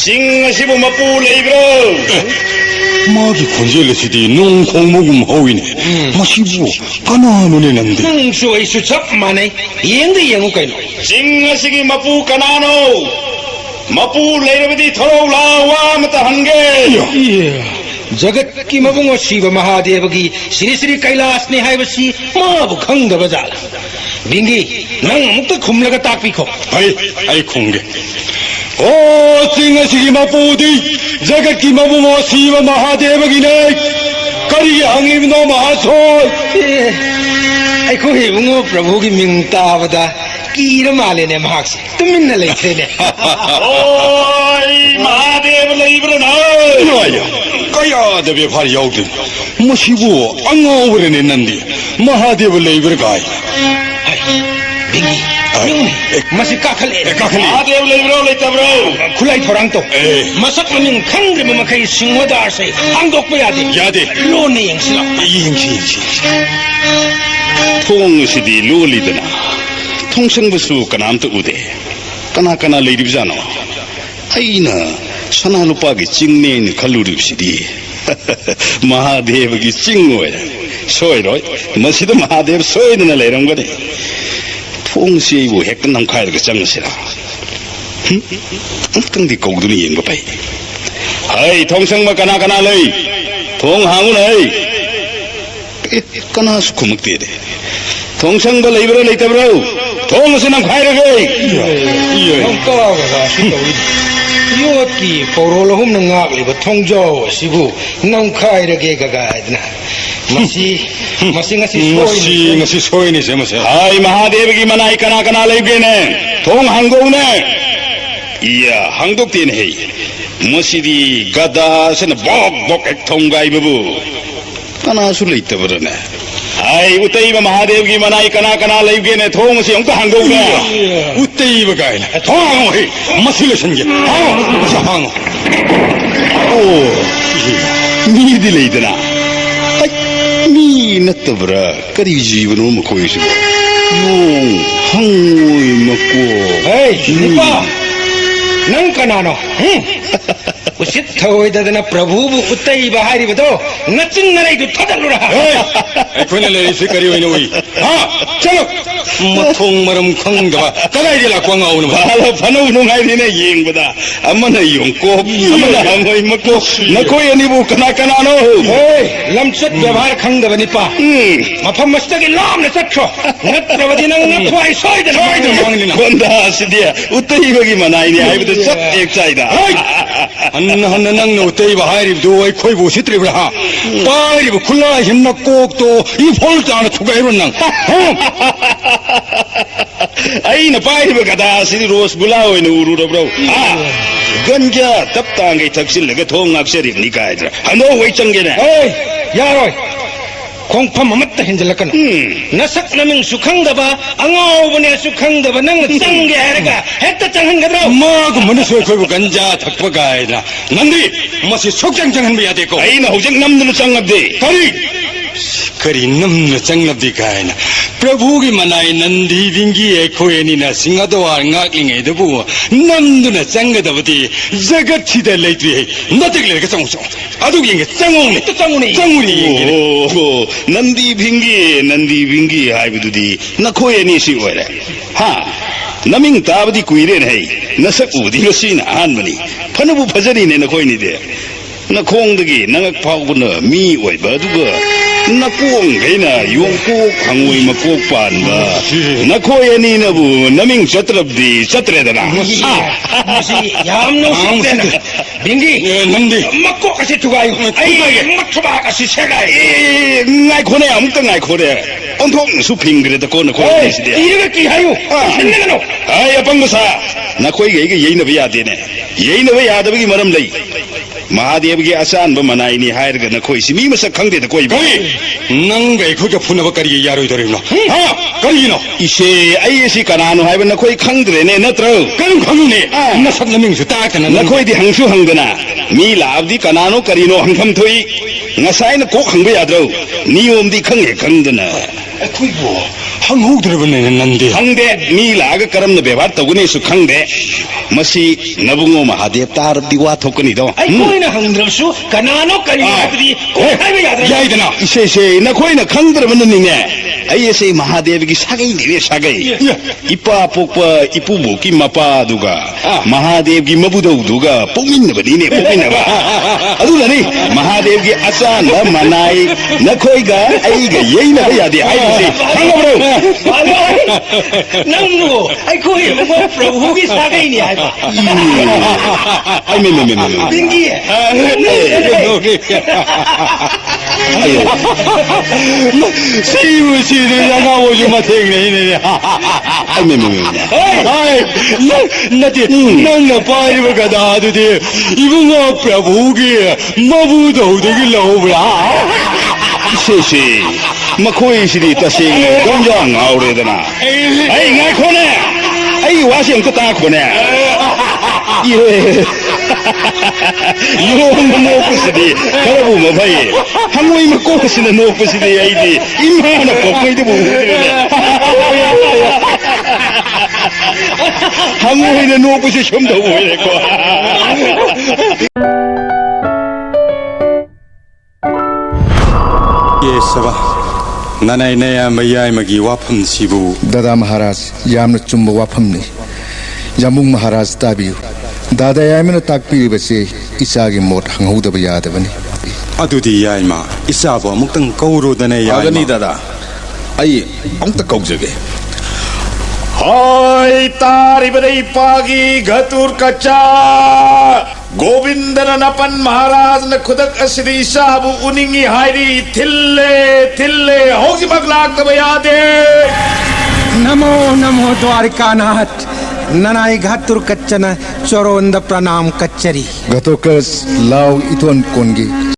징어시부 먹고 레이브로 마기 곤젤레시디 농콩모금 하위네 마시부 까나노네 난데 능수의 수첩만에 이행도 영우까이 징어시기 먹고 까나노 먹고 레이브디 토로라와 마타 한게 जगत की मबुंगो शिव महादेव की श्री श्री कैलाश ने है बसी माबु खंग बजाला बिंगी नंग मुक्त खुमलगा ताकपीखो आई खोंगे ओ सिंहसिगी मपूदी जगत की मबुमो शिव महादेव की ने करी हंगिनो महासोय ऐखो हे बुंगो प्रभु की मिंगता बदा कीर माले ने महाक्स तुमिन न लेथे ने ओय महादेव 레이브로 나 아야 까야데 베파리 야우든 마시부 앙어버네 난데 마하데브 레이브르 가이 बिंगी मसी काखले महादेव 레이브로 레이브로 खुलाई थोरांग तो मसक मिंग खंग में मखई सिंहदार से अंगोक पे यादे लोने यंगसिला 이행시 통시디 룰리드나 통성부수 까남도 우대 까나까나 레이브잖아 아이나 천하루빠기 찍내인 칼루립시디 마하데브기 찍노야 소이로 머시도 마하데브 소이드나 레이런 거네 통시이부 핵끝남 카이르가 짱시라 엉뚱디 고구두니 연거 빠이 아이 통성마 까나까나 레이 통항은 에이 까나 수쿠먹대데 통성바 레이브로 레이타브로 통시남 카이르가 नंकागा सितोई योत की पौरोल हम नंगाक लिब थोंजो सिबु नंखाइ रगे गगादना मसी मसी ngasi ngasi 소인이 제모세 아이 마하데브기 만아이 까나까나 레이브네 통항고네 이야 항독된 헤이 머시디 가다스나 복복 액통가이부부 까나술로 있다버러네 아이 우떼이바 마하데브기 만아이 까나까나 레이브네 통시 영도 항고가 우떼이브 가이나 통항어 해 마실레 선게 항어 오 니디 레이드나 니 나타브라 까리 지브노 먹고이시 용 항오이 먹고 에이 니빠 नंकनानो उसित थोय ददना प्रभु उतई बहारी बदो नचिन नरे दु थदलु रहा 에코네 레이스 까리 오이노 오이 아 चलो मथों मरम खंगवा कलाइदिला क्वांगाउनो 바로 파노우노 하이디네 잉보다 아마나 용고 아마나 항오이 먹고 너코이 니부 까나까나노 एय लमचत व्यवहार खंग बनिपा मफम मस्तगी लाम न चखो नत्रवदि नंग नथवाई सोइदन 망리나 건다 시디야 우떼이 거기 만아이니 아이부터 썩 액자이다 한나 낭노 우떼이브 하이리브도 오이 코이부 시트리브라 빠이리브 쿨라 힘나 꼭도 이 폴트 안에 투가이브는 낭 아이나 빠이리브 가다 시디 로스 불라오이는 우루러브로 아 건자 답당게 탁실레가 통악셔리 니까이드라 한노 웨이청게네 एय यारोय 공파 마맛다 힌질라카나 나삭 나밍 수캉다바 앙아오브네 수캉다바 낭 짱게 하르가 했다 짱한 가드로 엄마가 머니소에 코이부 간자 탁바가이나 난디 마시 속장장한 비야 되고 아이나 호적 남들은 짱압디 가리 करी नम्न चंगनब दिखाएना प्रभु की मनाई नंदी विंगी एकोएनीना सिंगदवार ngaklingai दबु नम्दुना चंगदबति जगत छिदा लेत्रि नतगले का चंगु अदु यंगे चंगुने चंगुनी 오 난디 빙기 하이브두디 나코에니 시오레 하 나밍 다브디 꾸이레네 나삭 우디로 시나 한머니 파누부 파자리네 나코이니데 나콩드기 나각 파우브나 미 오이바두가 나꽁게나 용고 광우이 마꼭 반바 나코에니나부 나밍 셔트럽디 셔트레다나 마시 얌노 식데나 빙기 नंदी 막고 가시 두가요 아이 막초바 가시 세가이 ngai khone amta ngai khore onthong su phingre da kon khore sidi 이르가 끼하요 신내가노 ai apangsa na khoi ge ge yeina ba yade ne yeina ba yada ba gi maram lai mahadev gi asan ba manai ni hair ga na khoi si mi masa khangde da koi ba नंगे खुके फुनब करी यारोय दरिनो हा करिनो ise ai si kanano hai ba na khoi khangdre ne natro कनु खनुने नसक नमिंग सुता कन na khoi di hangsu hangdana mi labdi kanano karino hangtham thoi ngasai na kok hangba yadro niyom di khangye khangdana कुइबो हंगौद्रबने Nandi khangde mi laga karamna bebar togune su khangde masi nabungo Mahadev tarabdi wa thokani do ꯑꯩꯈꯣꯏꯅ ꯍꯪꯗ꯭ꯔꯕꯁꯨ ꯀꯅꯥꯅꯣ ꯀꯔꯤ ꯍꯥꯏꯕꯗꯤ ꯀꯣꯏ ꯍꯥꯏꯕ ꯌꯥꯗ꯭ꯔꯦ yaidana ise nakhoi na khangdrabanine ai ase Mahadev gi sagai ne sagai ipa pokpa ipubu ki mapa duga Mahadev gi mabudau duga pokminnabani pokminnaba adulani Mahadev gi asan ba manai nakhoi ga ai ga yeina ba yade ai se khangabro ꯅꯪꯕꯨ ꯑꯩꯈꯣꯏ ꯑꯃ ꯄ꯭ꯔꯚꯨꯒꯤ ꯁꯥꯒꯩꯅꯤ ꯍꯥꯏꯕ ai me ꯕꯤꯡꯒꯤ sibu sidu yaga woju matheng nei ne ai me ai nati nang na pai ba ga da du de ibungo prabhu gi mabu do de gi lo bra ise makhoi sidi taseng dongja ngaure dana ai ngai khone ai washing ko ta khone ye yo mo kusidi karabu mo bhai hamoi ma ko kusina no kusidi ai di imana ko kai de bu hamoi na no kusi shom do wo le ko ye saba nanai na ya mayai magi wafam sibu दादा महाराज यामन चुम्ब वाफमनी यामुंग महाराज ताबियु दादा यामन ताकपीरिबसे इसागी मोट हंगौदब यादबनी adudi yaima isabo muktang kauro dane Agani yaima dada ai amta kaujage Hai taribadai pagi gatur kaca Govindana napan Maharaj na khudak asri sabu uningi hairi thille hogi maglak tabayade Namo नमो द्वारिकानाथ ननाई घातुर कच्चन चोरोंद प्रणाम कच्चरी गतोकस लाव इतोन कोनगी